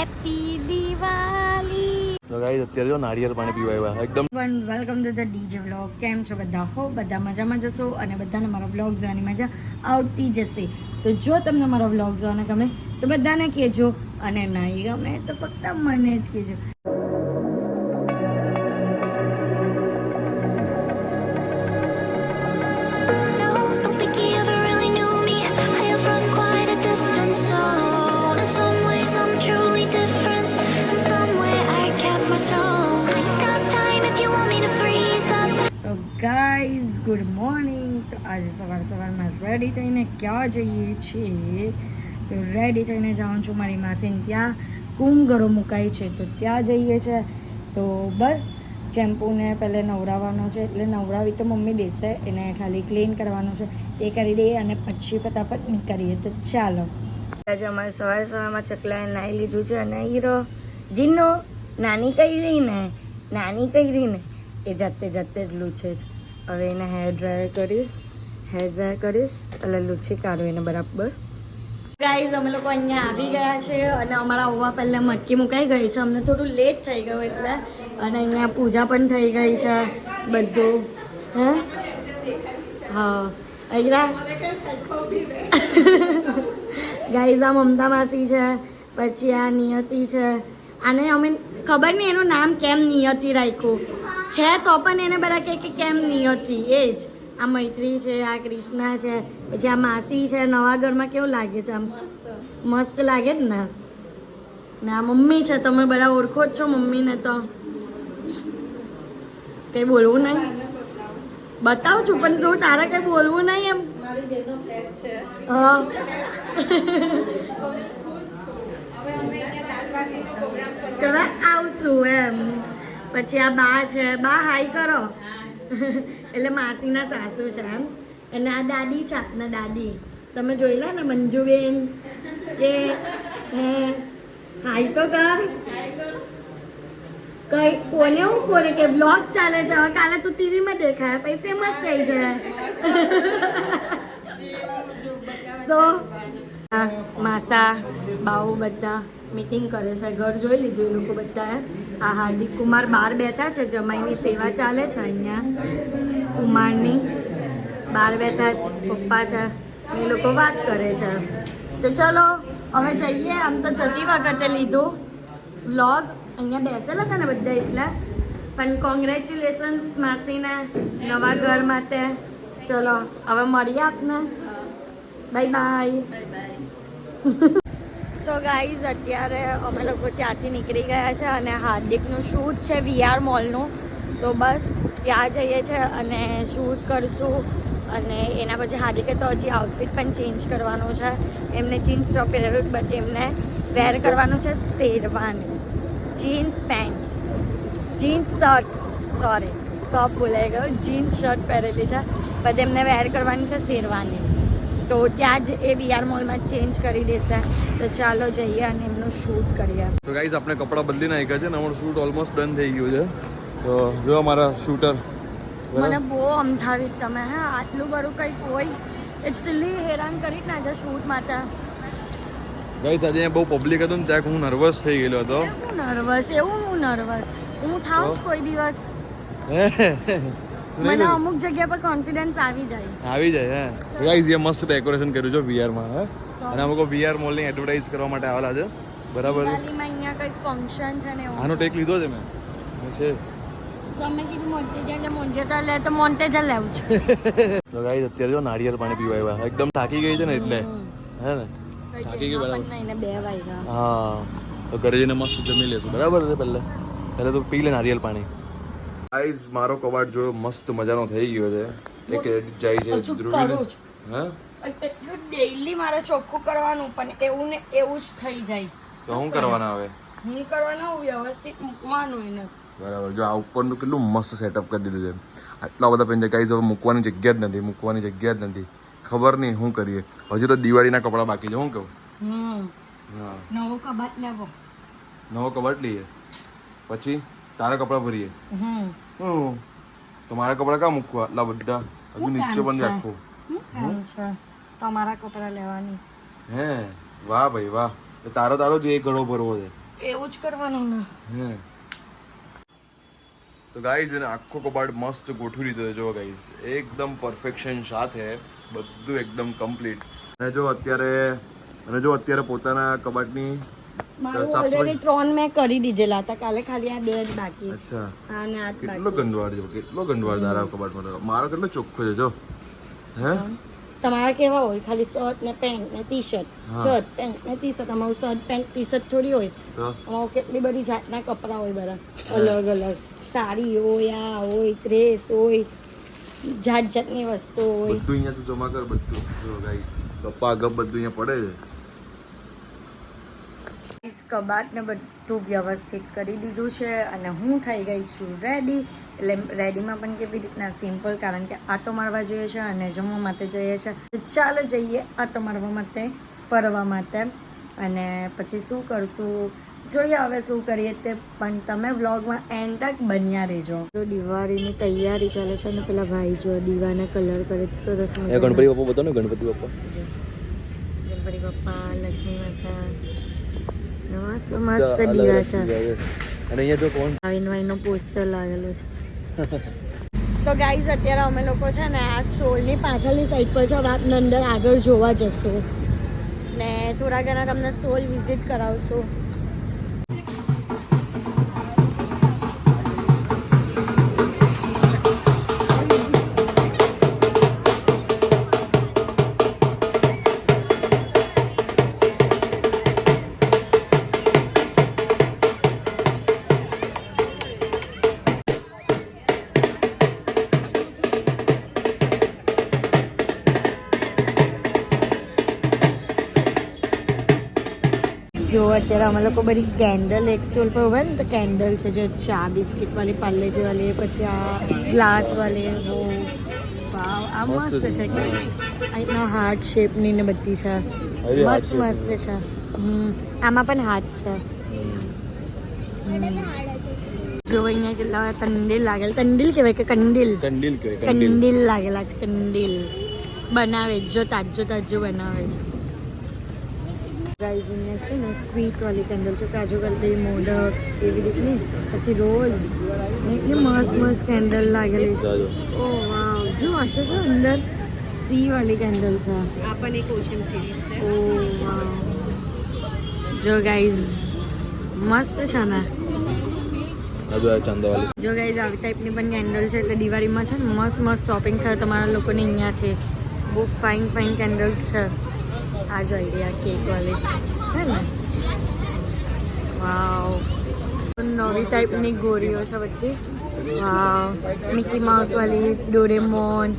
Happy Diwali. તો guys અત્યારે જો નારિયેળ પાણી પીવા આવ્યા એકદમ. Welcome to the DJ vlog. કેમ છો બધા? હો બધા મજામાં જશો અને બધાને મારા વ્લોગ જોવાની મજા આવતી જશે. તો જો તમને મારો વ્લોગ જોવાના ગમે તો બધાને કહેજો અને નહીં ગમે તો ફક્ત મને જ કહેજો. Guys good morning. તો આજે સવારમાં રેડી થઈને ક્યાં જઈએ છીએ? તો રેડી થઈને જાઉં છું મારી માસીને ત્યાં કુંભગરો મુકાય છે તો ત્યાં જઈએ છીએ. તો બસ ચેમ્પુને પહેલે નવડાવવાનો છે એટલે નવડાવી તો મમ્મી દેશે, એને ખાલી ક્લીન કરવાનું છે તે કરી દઈએ અને પછી ફટાફટ નીકળીએ. તો ચાલો. આજે અમારે સવારમાં ચકલાએ નાહી લીધું છે અને હીરો જીનો નાની કઈ રહી ને એ જાતે જ લૂછે છે. હવે એને હેર ડ્રાય કરીશ એટલે લૂછી કાઢું એને બરાબર. ગાઈઝ અમે લોકો અહીંયા આવી ગયા છે અને અમારા ઓવા પહેલાં મટકી મુકાઈ ગઈ છે. અમને થોડું લેટ થઈ ગયું એટલે, અને અહીંયા પૂજા પણ થઈ ગઈ છે બધું. હા ગાઈઝ આ મમતા માસી છે, પછી આ નિયતિ છે. આને અમે ખબર નહીં એનું નામ કેમ નિયતિ રાખ્યું છે, તો પણ એને બધા કહે કે કેમ નિયતિ. એ જ આ મૈત્રી છે, આ કૃષ્ણા છે, પછી આ માસી છે. નવા ઘરમાં કેવું લાગે છે? આમ મસ્ત લાગે જ ને. આ મમ્મી છે, તમે બધા ઓળખો જ છો મમ્મીને. તો કંઈ બોલવું નહીં, બતાવું છું પણ તું તારે કંઈ બોલવું નહીં એમ. હા કરવા આવશું એમ. પછી આ બા છે, બા હાઈ કરો એટલે માસીના સાસુ છે એમ. અને આ દાદી છે, આપના દાદી તમે જોયેલા ને મંજુબેન કે હાઈ તો કર. કઈ કોને કે બ્લોગ ચાલે છે હવે, કાલે તું ટીવીમાં દેખાય પછી ફેમસ થઈ જાય. તો માસા બાઉ બધા મીટિંગ કરે છે. ઘર જોઈ લીધું એ લોકો બધાએ. આ હાર્દિક કુમાર બહાર બેઠા છે, જમાઈની સેવા ચાલે છે અહીંયા કુમારની. બહાર બેઠા છે, પપ્પા છે, એ લોકો વાત કરે છે. તો ચલો હવે જઈએ. આમ તો જતી વખતે લીધું વ્લોગ, અહીંયા બેસેલા હતા ને બધા એટલે. પણ કોંગ્રેચ્યુલેશન્સ માસીને નવા ઘર માટે. ચલો હવે મળીએ આપને. Bye bye. સો ગાઈઝ અત્યારે અમે લોકો ત્યાંથી નીકળી ગયા છે અને હાર્દિકનું શૂટ છે VR મોલનું. તો બસ ત્યાં જઈએ છીએ અને શૂટ કરશું. અને એના પછી હાર્દિકે તો હજી આઉટફિટ પણ ચેન્જ કરવાનું છે. એમને જીન્સ ટોપ પહેરેલું બટ એમને વેર કરવાનું છે sherwani, jeans pant, jeans shirt, sorry top બોલાઈ ગયો, જીન્સ શર્ટ પહેરેલી છે બટ એમને વેર કરવાની છે શેરવાની. તો ત્યાં જ એ VR મોલમાં ચેન્જ કરી દેશે. તો ચાલો જઈએ અને એમનું શૂટ કરીએ. તો ગાઈઝ આપણે કપડાં બદલી નાખ્યા છે ને અમારું શૂટ ઓલમોસ્ટ ડન થઈ ગયું છે. તો જો અમારા શૂટર મને બહુ અમથાવી તમે. હા આટલું બધું કંઈક હોય એટલી હેરાન કરી ને આજે શૂટ માટે. ગાઈઝ આજે બહુ પબ્લિક હતું ને ત્યાં હું નર્વસ થઈ ગયેલો હતો. હું નર્વસ હું થાવ જ કોઈ દિવસ. મને અમુક જગ્યા પર કોન્ફિડન્સ આવી જાય. હે ગાઈઝ એ મસ્ત ડેકોરેશન કર્યું છે VR માં. હે અને અમે લોકો VR મોલ ની એડવર્ટાઇઝ કરવા માટે આવેલા છે. બરાબર. દિવાળીમાં અહીંયા કંઈક ફંક્શન છે ને એવું. આનો ટેક લીધો છે મેં છે. તમે કીધું મોન્ટેજર લે તો મોન્ટેજર લેવું છે. તો ગાઈઝ અત્યારે જો નારિયેળ પાણી પીવા આવ્યા. એકદમ થાકી ગઈ છે ને એટલે. હે ને થાકી ગઈ બરાબર. 2 વાગ્યા. હા તો ઘરે જઈને મસ્ત જમી લેશું. બરાબર છે. પહેલે તો પી લે નારિયેળ પાણી. ગાઈઝ મારો કબાટ જો મસ્ત મજાનો થઈ ગયો છે. એક એડિટ જાય છે ધ્રુવી. હા એટલું ડેઈલી મારે ચોખ્ખું કરવાનું પણ એવું ને એવું જ થઈ જાય. તો હું કરવાના હવે? હું કરવાનું વ્યવસ્થિત મૂકવાનું એને. બરાબર. જો આ ઉપરનું કેટલું મસ્ત સેટઅપ કરી દીધું છે. આટલા બધા પેન ગાઈઝ હવે મૂકવાની જગ્યા જ નથી. ખબર નહીં શું કરીએ. હજુ તો દિવાળીના કપડાં બાકી છે. હું કહું નવો કબાટ લેવો. નવો કબાટ લઈએ પછી તારા કપડાં ભરીએ. તો મારા કપડાં ક્યાં મૂકવા આટલા બધા? હજુ નીચે પણ રાખવું. તમારા કપડાં લેવાની. હે વાહ ભાઈ વાહ. તારો જ એક ઘડો ભરવો છે. એવું જ કરવાનું ને. તો ગાઈઝ એને આખો કબાટ મસ્ત ગોઠવી દીધો છે જો ગાઈઝ, એકદમ પરફેક્શન સાથે બધું એકદમ કમ્પ્લીટ. અને જો અત્યારે પોતાના કબાટની મારું ઓલરેડી 3 મેં કરી દીધેલા હતા, કાલે ખાલી આ 2 જ બાકી છે. અચ્છા, હા ને આ જ કેટલો બાકી ગંદવાડ જો, કેટલો ગંદવાડ તારા કબાટમાં તો. મારો કેટલો ચોખ્ખો છે જો. હે છે. તમારા કેવા હોય? ખાલી શર્ટ ને પેન્ટ ને ટી શર્ટ, હા. શર્ટ પેન્ટ ને ટી શર્ટ. અમારું શર્ટ પેન્ટ ટી શર્ટ થોડી હોય, તો અમારું કેટલી બધી જાતના કપડા હોય બધા અલગ અલગ. સાડી હોય, આ હોય, ડ્રેસ હોય, જાત જાતની વસ્તુ હોય. બધું અહીંયા તું જમા કર બધું જો ગાઈઝ, ગપ્પા ગપ બધું અહીંયા પડે છે. કબાટ ને બધું વ્યવસ્થિત કરી દીધું છે અને હું થઈ ગઈ છું રેડી. એટલે રેડીમાં પણ કેવી રીતના સિમ્પલ, કારણ કે આટો મારવા જોઈએ છે અને જમવા માટે જોઈએ છે. તો ચાલો જઈએ આટો મારવા માટે, ફરવા માટે. અને પછી શું કરશું જોઈએ, હવે શું કરીએ તે પણ તમે વ્લોગમાં એન્ડ તક બન્યા રહેજો. તો દિવાળીની તૈયારી ચાલે છે અને પેલા ભાઈ જો દીવાના કલર કરે છે સરસ મજાના. ગણપતિ બાપા બતાવો ને, ગણપતિ બાપા. ગણપતિ બાપ્પા, લક્ષ્મી માતા, મસ્ત મસ્ત દીવા છે. અને અહીંયા જો કોણ નો પોસ્ટર લાગેલો છે. તો ગાઈઝ અત્યારે અમે લોકો છે ને આ સ્ટોલની પાછળની સાઈડ પર છે, આપણે અંદર આગળ જોવા જશું ને થોડા ઘણા તમને સ્ટોલ વિઝિટ કરાવશું. જો અત્યારે અમે લોકો બધી કેન્ડલ એક સ્ટોલ પર ઉભા ને, તો કેન્ડલ છે જો ચા બિસ્કિટ વાળી, પાર્લેજી વાળી, પછી આ ગ્લાસ વાળી. વાવ, આ મસ્ત છે. આ હાર્ટ શેપની ને બધી છે, મસ્ત મસ્ત છે. આમાં પણ હાથ છે. જો અહીંયા કેટલા કંદીલ લાગેલા, કંદીલ કહેવાય કે કંદીલ? કંદીલ કહેવાય. કંદીલ લાગેલા છે. કંદીલ બનાવે જો તાજો તાજો બનાવે છે. ગાઈઝ અહીંયા છે ને સ્વીટ વાળી કેન્ડલ છે, કાજુ કતરી, મોદક એવી રીતની. પછી રોઝ, એટલી મસ્ત મસ્ત કેન્ડલ લાગેલી છે. ઓ વાવ, જો આટલું છે અંદર સી વાળી કેન્ડલ છે. આ પણ એક ઓશન સિરીઝ છે. ઓ વાવ, જો ગાઈઝ મસ્ત છે ને. જો ગાઈઝ આવી ટાઈપની પણ કેન્ડલ છે, એટલે દિવાળીમાં છે ને મસ્ત મસ્ત શોપિંગ થાય તમારા લોકોને અહીંયાથી. બહુ ફાઇન ફાઇન કેન્ડલ્સ છે. આ જો આઈડિયા કેક વાળી છે ને. વાવ, નવી ટાઈપની ગોળીઓ છે બધી. વાવ, મિકી માઉસ વાળી, ડોરેમોન,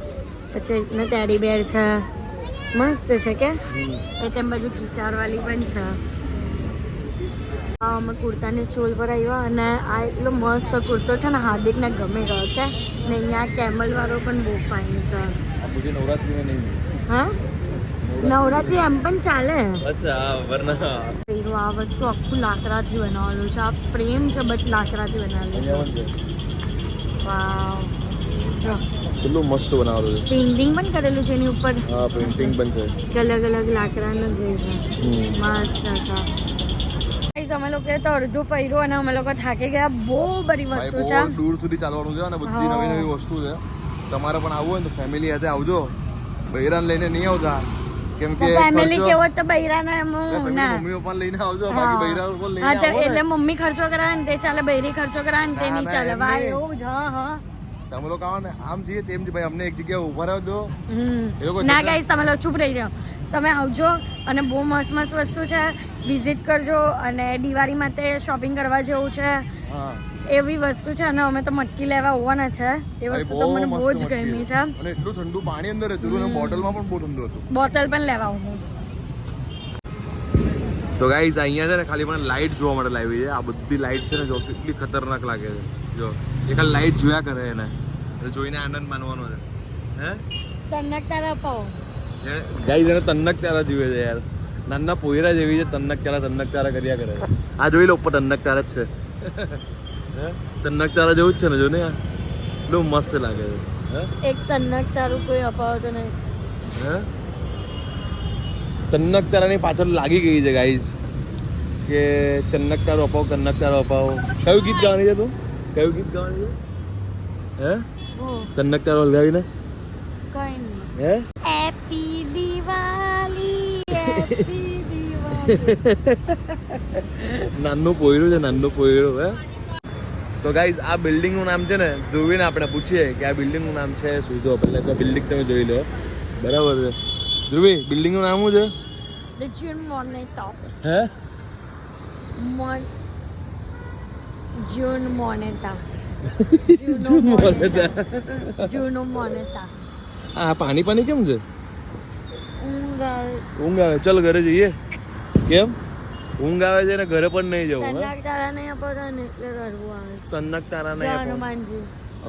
પછી ને ટેડી બેર છે. મસ્ત છે કે તેમ બાજુ ગિટાર વાળી પણ છે. અમે કુર્તાની સ્ટોલ પર આવ્યા અને આ એટલો મસ્ત કુર્તો છે ને, હાર્દિકને ગમે ગયો છે. ને અહીંયા કેમલ વાળો પણ બહુ ફાઇન છે. હા, નવરાત્રી એમ પણ ચાલે. આ વસ્તુ આખું લાકડાથી બનાવેલું છે. આ ફ્રેમ છે બટ લાકડાથી બનાવેલું છે. વાવ, જો કેટલું મસ્ત બનાવેલું છે. પેઇન્ટિંગ પણ કરેલું છે એની ઉપર. હા, પેઇન્ટિંગ પણ છે. અલગ અલગ લાકડાનું છે. મસ્ત છે. ગાઈસ અમે લોકો તો અડધું ફર્યું અને અમે લોકો થાકી ગયા. બહુ બધી વસ્તુ છે, દૂર સુધી ચાલવાનું છે અને બધી નવી નવી વસ્તુ છે. તમારે પણ આવવું હોય તો ફેમિલી સાથે આવજો. બૈરાન લઈને નહીં આવતા, કેમ કે ફેમિલી કેવો તો બૈરાના એમ ના, મમ્મી પપ્પા લઈને આવજો. બાકી બૈરા લોકો લઈને હા, તો આવો એટલે ને. મમ્મી ખર્ચો કરાવે ને તે ચાલે, બૈરી ખર્ચો કરાવે ને તે નહીં ચાલે. વાહ, એવું જ. હા હા, તમે લોકો આવો ને આમ જઈએ તેમ ભાઈ અમને એક જગ્યાએ ઉભા રહો દો. એ લોકો ના ગાઈસ તમે લોકો ચૂપ રહી જાઓ. તમે આવજો અને બહુ મસ્ત મસ્ત વસ્તુ છે, વિઝિટ કરજો. અને દિવાળી માટે શોપિંગ કરવા જેવું છે હા, એવી વસ્તુ છે. અને અમે તો મટકી લેવા આવવાના છે. એ વસ્તુ તો મને બહુ જ ગમી છે. અને એટલું ઠંડુ પાણી અંદર હતું અને બોટલમાં પણ બહુ ઠંડુ હતું. બોટલ પણ લેવા આવું. તો ગાઈઝ અહીંયા છે ને ખાલી પણ લાઇટ જોવા માટે લાવી છે. આ બધી લાઇટ છે ને જો કેટલી ખતરનાક લાગે છે. જો એ ખાલી લાઇટ જોયા કરે એને, જોઈને આનંદ માનવાનો છે. હે, તન્નક તારા અપાવો ગાઈઝ એને તન્નક તારા જીવે છે યાર. નાના પોયરા જેવી છે, તન્નક તારા કર્યા કરે. આ જોઈ લો ઉપર તન્નક તારા જ છે. તન્નક તારા જેવું જ છે ને, જો ને યાર એટલું મસ્ત લાગે છે. એક તન્નક તારું કોઈ અપાવો તો નહીં. હે, તન્નક તારાની પાછળ લાગી ગઈ છે ગાઈઝ. કે ચન્નક તારો અપાવ કન્નક તારો અપાવ. કયું ગીત ગાવાની છે તું? કયું ગીત ગાવાની છે? હે ચન્નક તારો હલગાવીને કઈ નહીં. હે હેપી દિવાળી હેપી દિવાળી. નાનું પોયરું છે, નાનું પોયરું. હે તો ગાઈઝ આ બિલ્ડિંગનું નામ છે ને ધ્રુવીને આપણે પૂછીએ કે આ બિલ્ડિંગનું નામ છે શું? જો પહેલા તો બિલ્ડિંગ તમે જોઈ લો. બરાબર છે ધ્રુવી, બિલ્ડિંગનું નામ શું છે? The June Monitor. હે June Monitor. June Monitor. આ પાણી પાણી કેમ છે? ઊંઘ આવે. ઊંઘ આવે. ચલ ઘરે જઈએ. કેમ ઊંઘ આવે છે ને ઘરે પણ નહીં જવું? તન્નક તારા નહીં અપાતા ને એટલે રડવું આવે. તન્નક તારા જય નહીં. હનુમાનજી.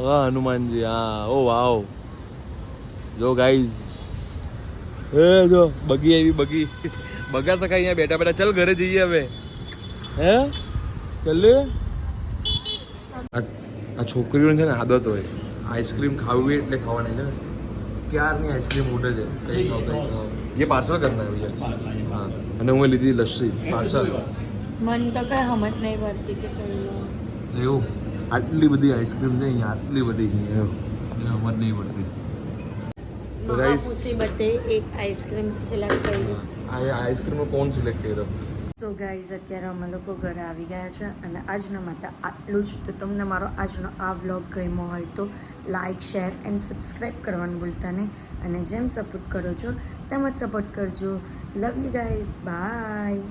હા હનુમાનજી. હા ઓ વાવ. જો ગાઈઝ એ જો બગી આવી બગી. બગા સખા અહીંયા બેઠા બેઠા. ચલ ઘરે જઈએ હવે. હે ચાલ. આ છોકરીઓને છે ને આદત હોય આઈસ્ક્રીમ ખાવી એટલે ખાવાની છે ને. ક્યારની આઈસ્ક્રીમ ઉડે છે. કઈ ખાવ કઈ ખાવ. ये पार्सल करना है भैया. हाँ અને હું લીધી લસ્સી પાર્સલ. મન તો કઈ સમજ નહીં પડતી કે કઈ એવું આટલી બધી આઈસ્ક્રીમ છે અહીંયા, આટલી બધી સમજ નહીં પડતી. તો ગાઈસ મુસીબતે એક આઈસ્ક્રીમ સિલેક્ટ કરી. આ આઈસ્ક્રીમનો કોણ સિલેક્ટ કર્યો? સો ગાઈઝ અત્યારે અમે લોકો ઘરે આવી ગયા છે અને આજના માટે આટલું જ. તો તમને મારો આજનો આ વ્લોગ ગમ્યો હોય તો લાઇક શેર એન્ડ સબસ્ક્રાઈબ કરવાનું ભૂલતા નહીં. અને જેમ સપોર્ટ કરો છો તેમ જ સપોર્ટ કરજો. Love you guys. બાય.